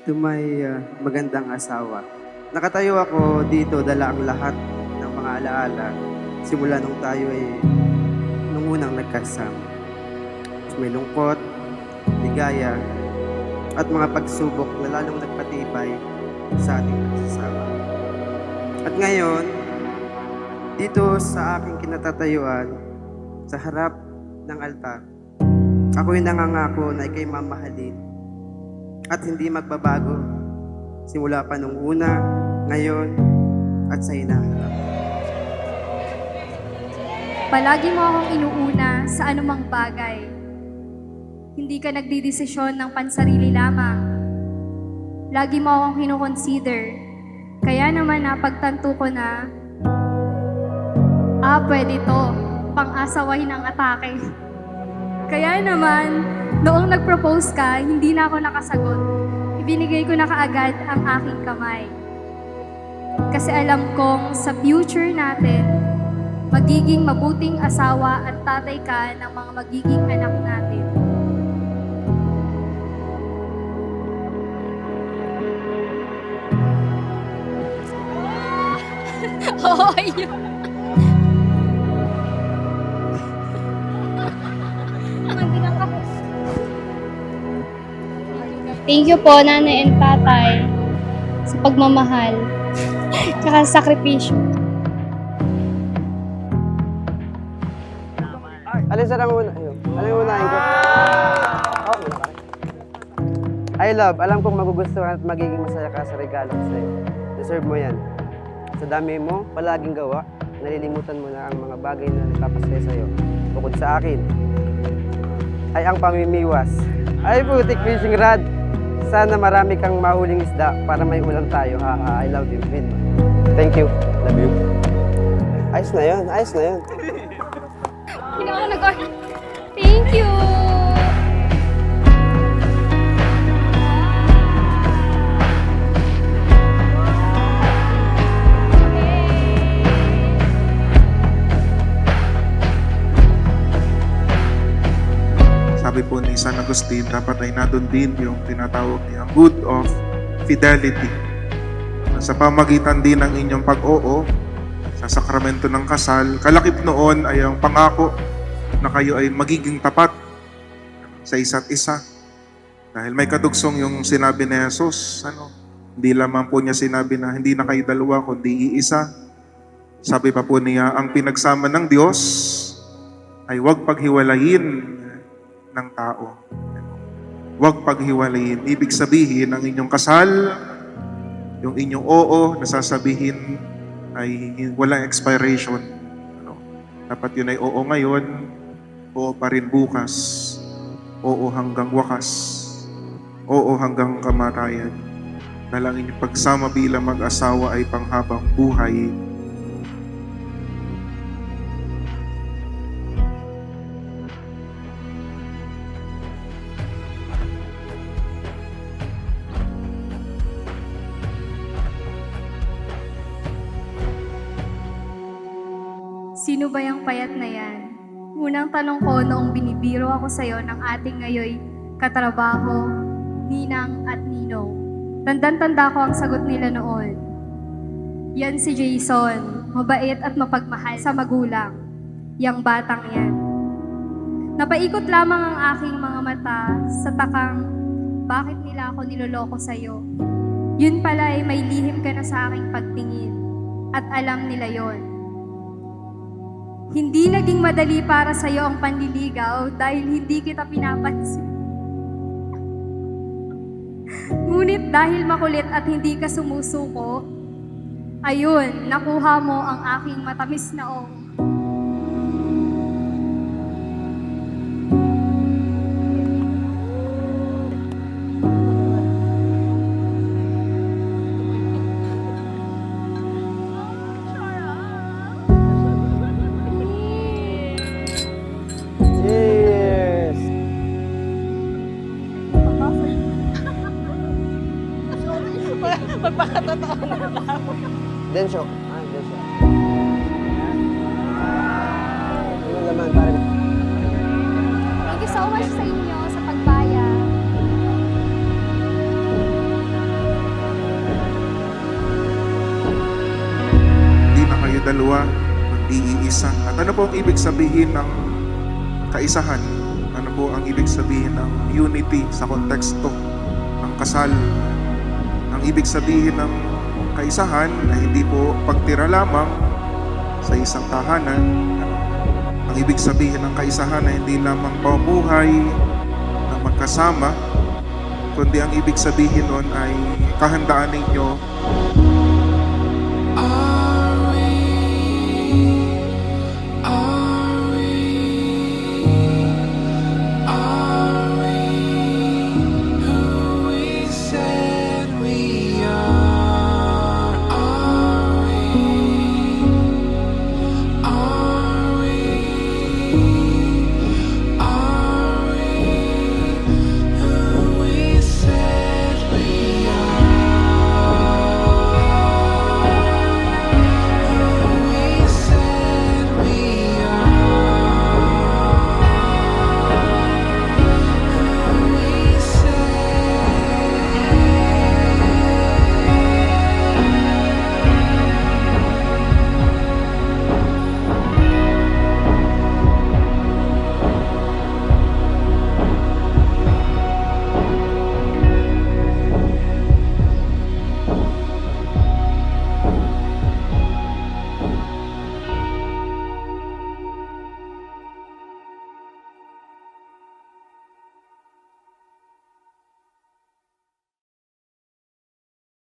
to my magandang asawa. Nakatayo ako dito, dala ang lahat ng mga alaala simula nung tayo ay nung unang nagkasama. May lungkot, ligaya, at mga pagsubok na lalong nagpatibay sa ating pagsasama. At ngayon, dito sa aking kinatatayuan, sa harap ng altar, ako'y nangangako na ika'y mamahalin at hindi magbabago simula pa nung una, ngayon, at sa hinaharap. Palagi mo akong inuuna sa anumang bagay. Hindi ka nagdidesisyon ng pansarili lamang. Lagi mo akong kinoconsider. Kaya naman napagtanto ko na, pwede to, pang-asawahin ang atake. Kaya naman, noong nag-propose ka, hindi na ako nakasagot. Ibinigay ko na kaagad ang aking kamay. Kasi alam kong sa future natin, magiging mabuting asawa at tatay ka ng mga magiging anak natin. Oo, yun. Thank you po, nanay and tatay, sa pagmamahal, tsaka sa sakripisyo. Alin sa lang una? Alin yung unahin ko? Oh, muna ka. I love, alam kong magugustuhan at magiging masaya ka sa regalo ko sa'yo. Deserve mo yan. Sa dami mo, palaging gawa, nalilimutan mo na ang mga bagay na nagpapasaya sa'yo. Bukod sa akin, ay ang pamimiwas. Ay putik fishing rod! Sana marami kang mahuling isda para may ulam tayo. I love you, Vin. Thank you. Love you. Ayos na yun, ayos na yun. Hindi ako Thank you! Sabi po ni San Agustin, dapat ay nadun din yung tinatawag niya good of fidelity. Sa pamagitan din ng inyong pag-oo sa sakramento ng kasal, kalakip noon ay ang pangako na kayo ay magiging tapat sa isa't isa. Dahil may kadugsong yung sinabi ni Jesus, hindi lamang po niya sinabi na hindi na kayo dalawa kundi iisa. Sabi pa po niya, ang pinagsama ng Diyos ay huwag paghiwalayin ng tao. Huwag paghiwalayin. Ibig sabihin, ang inyong kasal, yung inyong oo, nasasabihin ay walang expiration. Dapat yun ay oo ngayon, oo pa rin bukas, oo hanggang wakas, oo hanggang kamatayan. Dahil ang inyong pagsama bilang mag-asawa ay panghabang buhay. Sino ba yung payat na yan? Unang tanong ko noong binibiro ako sa'yo ng ating ngayoy katrabaho, ninang at ninong. Tandang-tanda ko ang sagot nila noon. Yan si Jason, mabait at mapagmahal sa magulang. Yang batang yan. Napaikot lamang ang aking mga mata sa takang bakit nila ako niloloko sa'yo. Yun pala ay may lihim ka na sa aking pagtingin at alam nila yon. Hindi naging madali para sa'yo ang panliligaw dahil hindi kita pinapansin. Ngunit dahil makulit at hindi ka sumusuko, ayun, nakuha mo ang aking matamis na ong. Cheers! Magpakatotoo na lang. Densyo. Densyo. Ano naman, parang... Thank you so much sa inyo sa pagbaya. dalawa, kundi iisa. At ano po ang ibig sabihin ng kaisahan? Ano po ang ibig sabihin ng unity sa konteksto ng kasal? Ang ibig sabihin ng kaisahan ay hindi po pagtira lamang sa isang tahanan. Ang ibig sabihin ng kaisahan ay hindi lamang pamumuhay na magkasama, kundi ang ibig sabihin nun ay kahandaan ninyo